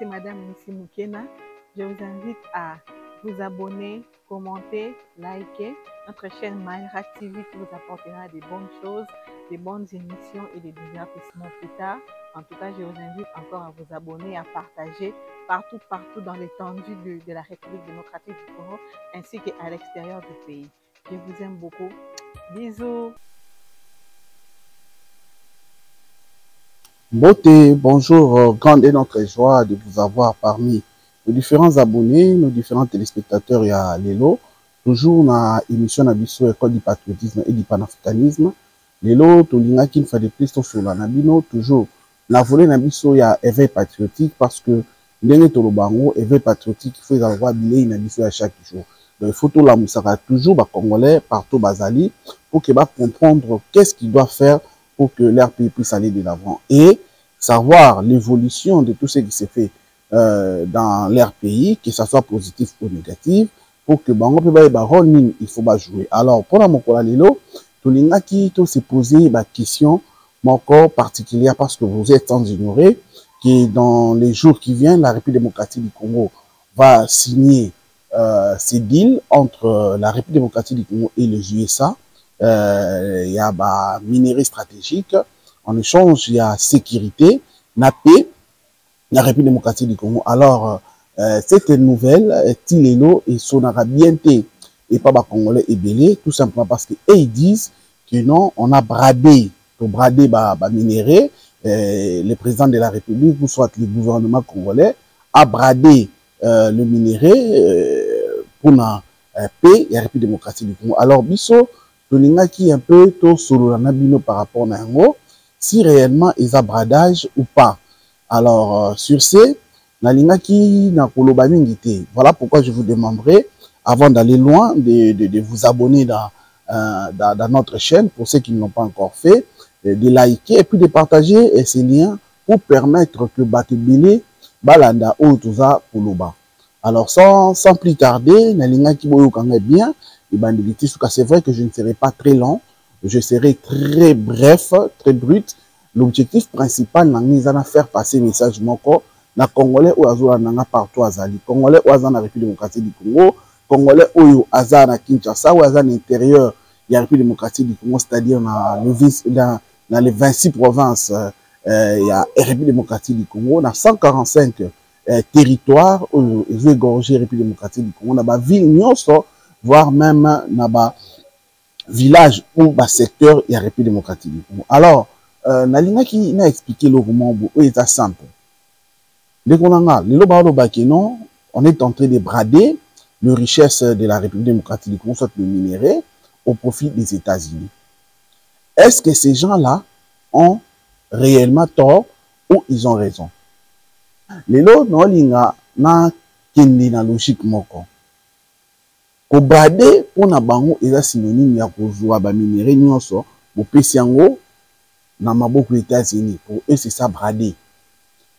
c'est Madame Nissi Moukena. Je vous invite à vous abonner, commenter, liker. Notre chaîne Mayra TV qui vous apportera des bonnes choses, des bonnes émissions et des divertissements plus tard. En tout cas, je vous invite encore à vous abonner, à partager partout dans l'étendue de la République démocratique du Congo, ainsi qu'à l'extérieur du pays. Je vous aime beaucoup. Bisous. Beauté, bonjour, grande est notre joie de vous avoir parmi nos différents abonnés, nos différents téléspectateurs et à Lelo. Toujours dans l'émission Nabiso École du patriotisme et du panafricanisme. Lelo, Tolinga qui ne fait de plus sur la Nabino, toujours la volée Nabiso, il y a éveil patriotique parce que l'année Tolobango, éveil patriotique, il faut avoir billet Nabiso à chaque jour. Donc il faut tout la moussaka toujours, Congolais, partout Bazali, pour qu'ils comprendre qu'est-ce qu'ils doivent faire pour que leur pays puisse aller de l'avant et savoir l'évolution de tout ce qui se fait dans leur pays, que ce soit positif ou négatif, pour que bango pe ba rôle il faut jouer. Alors pour la mokola lelo, tolinga ki to se poser la question encore particulière parce que vous êtes sans ignorer que dans les jours qui viennent, la République démocratique du Congo va signer ces deals entre la République démocratique du Congo et les USA. Il y a minerais stratégiques. En échange, il y a sécurité, la paix, la République démocratique du Congo. Alors, cette nouvelle, Tilelo et Sonara Bienté et pas Congolais et Belé, tout simplement parce que ils disent que non, on a bradé, pour brader minerais, le président de la République, ou soit le gouvernement congolais, a bradé le minerai pour la paix et la République démocratique du Congo. Alors, Bisso, Tolinga qui un peu tôt solo nabino par rapport à Nango, si réellement ils ont bradage ou pas. Alors, sur ce, Nalinga qui n'a pas mingi. Voilà pourquoi je vous demanderai, avant d'aller loin, de vous abonner dans notre chaîne, pour ceux qui ne l'ont pas encore fait, de liker et puis de partager ces liens pour permettre que Batibili Balanda ou Touza Koloba. Alors, sans plus tarder, Nalinga qui boyo bien, c'est vrai que je ne serai pas très long, je serai très bref, très brut. L'objectif principal, c'est faire passer le message moko na Congolais ou Azola nanga partout azali. Congolais ou Azana République démocratique du Congo, Congolais ou Azana Kinshasa ou Azana intérieur de la République démocratique du Congo, c'est-à-dire dans les 26 provinces, il y a la République démocratique du Congo, dans 145 territoires où ils ont égorgé la République démocratique du Congo, dans la ville Nyonso, voire même dans village ou secteur et la République démocratique du Congo. Alors, Nalina qui n'a expliqué le roman où il est simple. Dès qu'on a on est en train de brader les richesses de la République démocratique du Congo, soit le minerai, au profit des États-Unis. Est-ce que ces gens-là ont réellement tort ou ils ont raison? Les lots n'ont pas de logique moko. Ko brade pour na bango eza synonyme ya kozwa ba minerai nyonso bo pesi yango na maboko États-Unis. Pour eux c'est ça brader.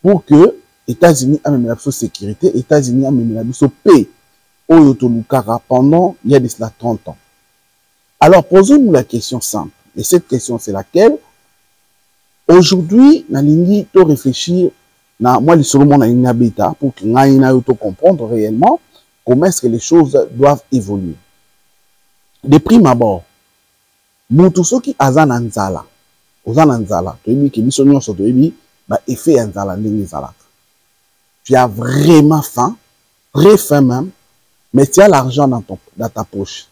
Pour que États-Unis amène la sécurité, États-Unis amène la paix oyo tolukaka pendant il y a de cela 30 ans. Alors posons-nous la question simple. Et cette question c'est laquelle aujourd'hui nalingi to réfléchir na moi le solo na ina beta pour que ngai na yo to comprendre réellement comment est-ce que les choses doivent évoluer. De prime abord, mutu soki azana nzala, ozana nzala, toyebi ke biso nyonso toyebi ba effet ya nzala ndenge ezalaka. Tu as vraiment faim, très faim même, mais tu as l'argent dans ta poche.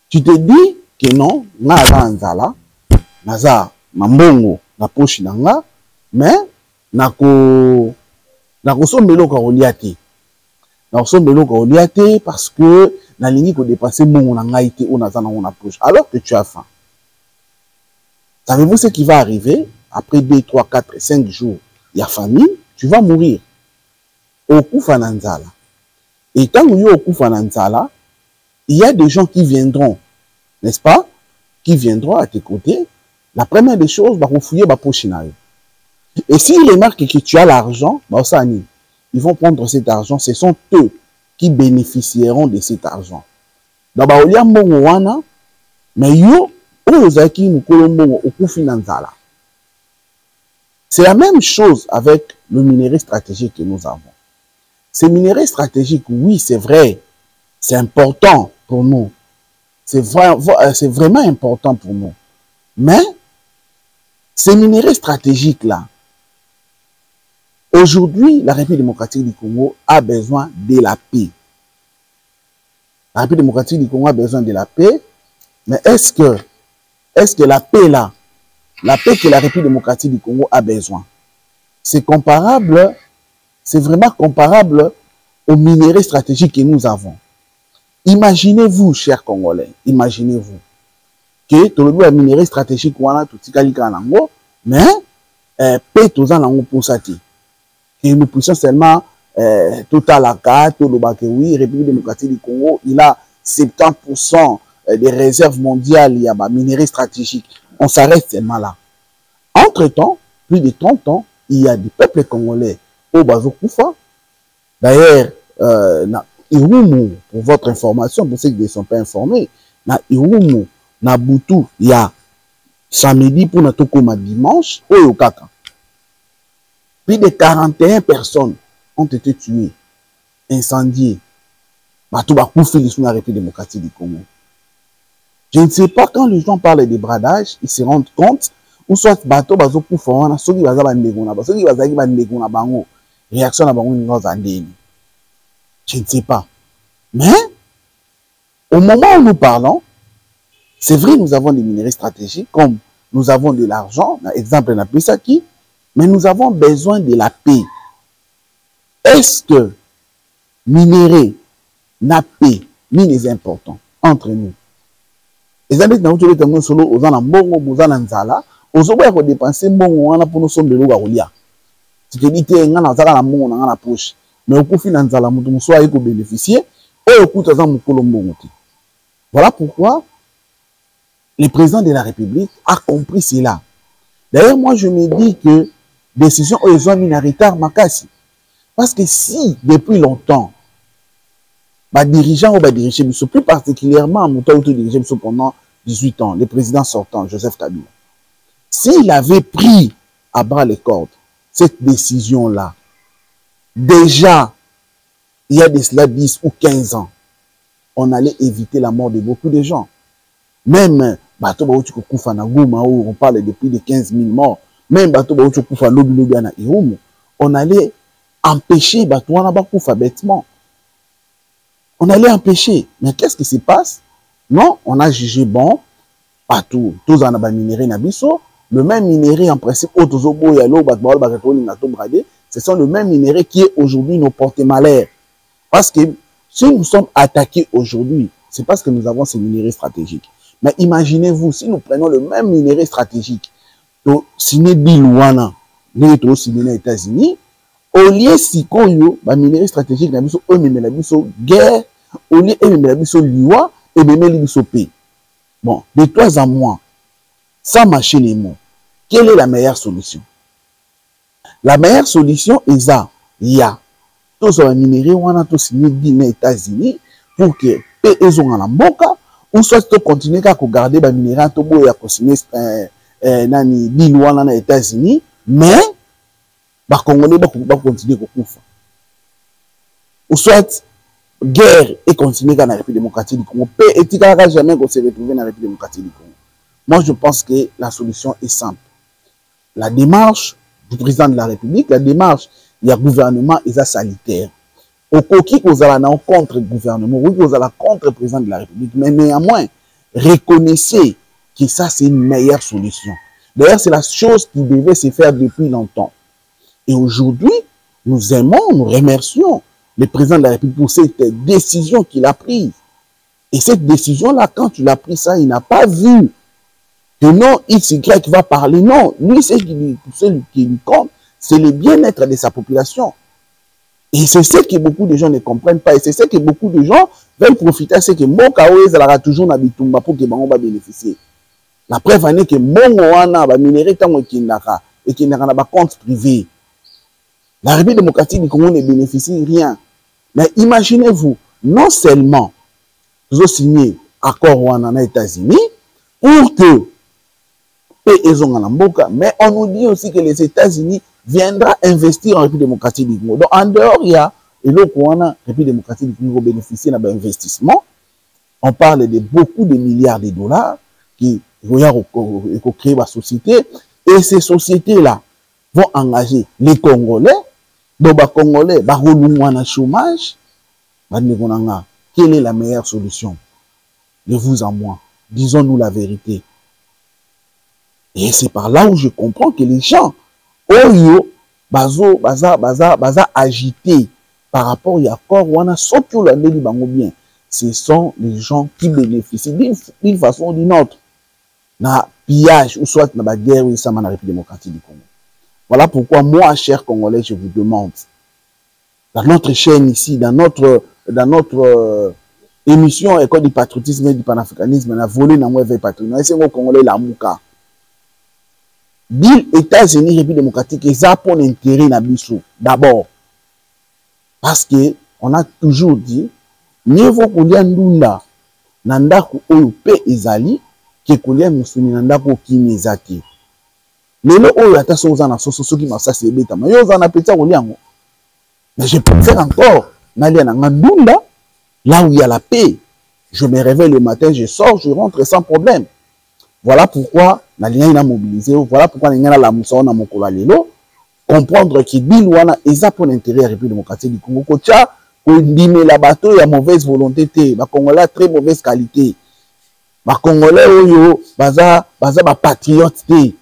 Tu te dis que non, na azana nzala, naza mambongo na poche nanga, mais nako sombelo ka oliate. Parce que la ligne que dépasser mon angaïté ou na poche alors que tu as faim. Savez-vous ce qui va arriver après 2, 3, 4, 5 jours? Il y a famine, tu vas mourir. Au Koufananzala. Et tant qu'il y a au Koufananzala, il y a des gens qui viendront, n'est-ce pas? Qui viendront à tes côtés. La première des choses, bah, fouiller ma poche. Et s'ils remarquent que tu as l'argent, bah, ça n'y. Ils vont prendre cet argent, ce sont eux qui bénéficieront de cet argent. D'abord, il y a mbongo wana, mais yo, ozaki mukolo mbongo okufi na nzala. C'est la même chose avec le minerai stratégique que nous avons. Ces minéraux stratégiques, oui, c'est vrai, c'est important pour nous. C'est vraiment important pour nous. Mais ces minéraux stratégiques-là, aujourd'hui, la République démocratique du Congo a besoin de la paix. La République démocratique du Congo a besoin de la paix, mais est-ce que la paix là, la paix que la République démocratique du Congo a besoin, c'est comparable, c'est vraiment comparable aux minéraux stratégiques que nous avons. Imaginez-vous, chers Congolais, imaginez-vous que tout le monde a minéraux stratégiques mais paix tous en langue pour ça. Et nous puissions seulement tout à la carte, tout le oui, République démocratique du Congo, il a 70% des réserves mondiales, il y a des minéraux stratégiques. On s'arrête seulement là. Entre-temps, plus de 30 ans, il y a des peuples congolais au Bazokoufa. D'ailleurs, Irumu, pour votre information, pour ceux qui ne sont pas informés, na Irumu, na Boutou, il y a samedi pour notre coma dimanche, au Kaka. Plus de 41 personnes ont été tuées, incendiées. Batou Bakoufi, sur la République démocratique du Congo. Je ne sais pas, quand les gens parlent de bradage, ils se rendent compte, ou soit bateau bazo Koufa, ceux qui vont bango, réaction à bango, je ne sais pas. Mais, au moment où nous parlons, c'est vrai, nous avons des minéraux stratégiques, comme nous avons de l'argent, exemple, on a pris ça qui, mais nous avons besoin de la paix. Est-ce que minerai, na paix, mine important entre nous? Les amis, nous avons solo aux en bongo, aux en nzala, aux autres qui dépensent bongo, on a pour nous sommes de l'eau à roulia. Ce qui dit que nous avons la bongo dans la poche, mais au coup nzala, nous sommes bénéficier, et au coup nous avons bongo. Voilà pourquoi le président de la République a compris cela. D'ailleurs, moi je me dis que décision aux hommes minoritaires makasi. Parce que si, depuis longtemps, les dirigeants ou les dirigeants, plus particulièrement pendant 18 ans, le président sortant, Joseph Kabila, s'il avait pris à bras les cordes cette décision-là, déjà, il y a de cela 10 ou 15 ans, on allait éviter la mort de beaucoup de gens. Même, on parle de plus de 15 000 morts, même on allait empêcher bêtement. On allait empêcher. Mais qu'est-ce qui se passe? Non, on a jugé bon, partout, tous en a minéré nabiso, le même minéré en principe, ce sont le même minéré qui est aujourd'hui nos porte-malheur. Parce que si nous sommes attaqués aujourd'hui, c'est parce que nous avons ces minéraux stratégiques. Mais imaginez-vous, si nous prenons le même minerai stratégique, signé Bilouana, nous signé aux États-Unis, au lieu si koyo, ba minerai stratégique na biso eux même la biso guerre, au lieu eux même la biso liwa et même la biso paix. Bon, de toi à moi, sans mâcher les mots, quelle est la meilleure solution? La meilleure solution est ça, il y a tous les minéraux on a tous signé aux États-Unis pour que paix ils ont en mboka. Ou soit tu continues à garder les minéraux et à continuer nani bilouana na États-Unis, mais les Congolais vont continuer à couper. Ou soit guerre et continuer dans la République démocratique du Congo. Paix et tika jamais se retrouver dans la République démocratique du Congo. Moi, je pense que la solution est simple. La démarche du président de la République, la démarche du gouvernement est sanitaire. Au coquille vous allez contre le gouvernement, oui, vous allez contre le président de la République, mais néanmoins, reconnaissez que ça, c'est une meilleure solution. D'ailleurs, c'est la chose qui devait se faire depuis longtemps. Et aujourd'hui, nous aimons, nous remercions le président de la République pour cette décision qu'il a prise. Et cette décision-là, quand il a pris ça, il n'a pas vu que non, XY va parler. Non, lui, ce qui lui compte, c'est le bien-être de sa population. Et c'est ce que beaucoup de gens ne comprennent pas. Et c'est ce que beaucoup de gens veulent profiter. C'est que mon kaoé, ça aura toujours na bitumba pour que bango va bénéficier. La preuve en est que mon wana va minérer tant qu'il n'a et qu'il n'a pas compte privé. La République démocratique du Congo ne bénéficie rien. Mais imaginez-vous, non seulement vous avez signé accord wana na États-Unis pour que mais on nous dit aussi que les États-Unis viendra investir en République démocratique du Congo. Donc en dehors, il y a et là, la République démocratique du Congo bénéficie d'un investissement. On parle de beaucoup de milliards de dollars qui vont créer la société. Et ces sociétés-là vont engager les Congolais. Donc, les Congolais vont un chômage. Quelle est la meilleure solution? De vous à moi. Disons-nous la vérité. Et c'est par là où je comprends que les gens, baza agités par rapport à l'accord, bien. Ce sont les gens qui bénéficient d'une façon ou d'une autre. Na pillage ou soit na guerre ou ça dans la République démocratique du Congo. Voilà pourquoi moi, chers Congolais, je vous demande, dans notre chaîne ici, dans notre émission École du patriotisme et du panafricanisme, on a volé dans le patriotisme. C'est au Congolais la mouka. Bill États-Unis, République démocratique, ils ont pour intérêt na biso. D'abord, parce que on a toujours dit, mieux vaut qu'on y a ndunda, nandaku oyo pe ezali, que qu'on y a musuni nandaku kimi ezaki. Lelo oyo ata soza na soso qui m'a c'est bêta, mais yo za na petit oliango. Mais je peux faire encore, n'aller na ndunda, là où il y a la paix. Je me réveille le matin, je sors, je rentre sans problème. Voilà pourquoi na lien ina mobilisé, voilà pourquoi na ngana la musa na mokolo lelo, comprendre que Bill wana eza pour l'intérêt de la République démocratique du Congo. Kocha, ko ndime la bateau, il y a mauvaise volonté, ba Congolais très mauvaise qualité. Ba Congolais oyo baza ba patriote te.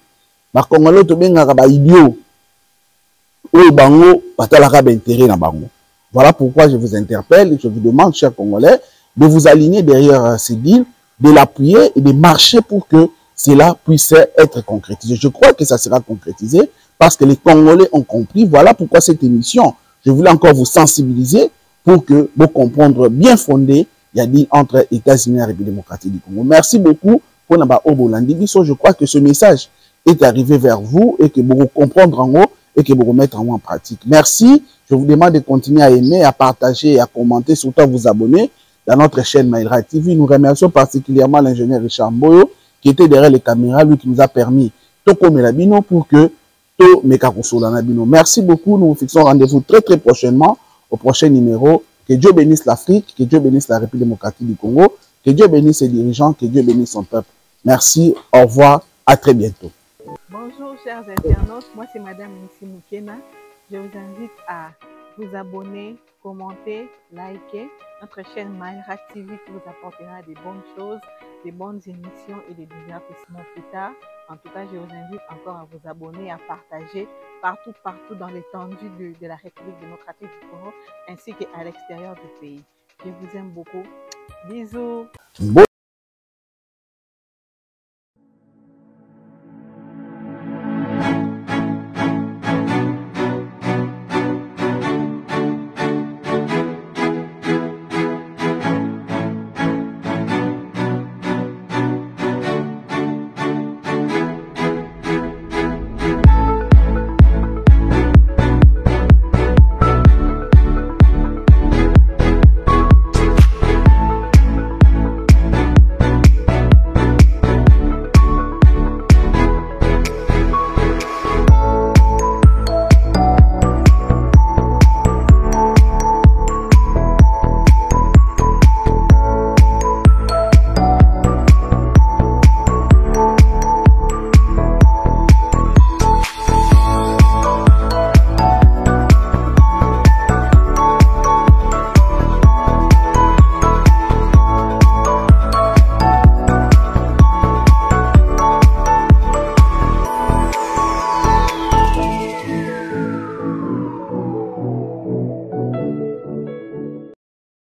Ba Congolais to bengaka ba idiot. Oyo bango batalaka ba intérêt na bango. Voilà pourquoi je vous interpelle, je vous demande, chers Congolais, de vous aligner derrière ces deals, de l'appuyer et de marcher pour que cela puisse être concrétisé. Je crois que ça sera concrétisé parce que les Congolais ont compris. Voilà pourquoi cette émission, je voulais encore vous sensibiliser pour que vous compreniez bien fondé, il y a dit entre États-Unis et la République démocratique du Congo. Merci beaucoup pour Naba Obolandi. Je crois que ce message est arrivé vers vous et que vous comprendre en haut et que vous mettre en pratique. Merci. Je vous demande de continuer à aimer, à partager, à commenter, surtout à vous abonner dans notre chaîne Maïra TV. Nous remercions particulièrement l'ingénieur Richard Mboyo qui était derrière les caméras, lui qui nous a permis de commettre la bino pour que tout mekakosola na bino. Merci beaucoup. Nous vous fixons rendez-vous très très prochainement au prochain numéro. Que Dieu bénisse l'Afrique, que Dieu bénisse la République démocratique du Congo, que Dieu bénisse ses dirigeants, que Dieu bénisse son peuple. Merci, au revoir, à très bientôt. Bonjour chers internautes, moi c'est Madame Nissi Moukena. Je vous invite à vous abonner, commenter, liker notre chaîne Maïra TV qui vous apportera des bonnes choses, des bonnes émissions et des divertissements plus tard. En tout cas, je vous invite encore à vous abonner, à partager partout dans l'étendue de la République démocratique du Congo ainsi qu'à l'extérieur du pays. Je vous aime beaucoup. Bisous.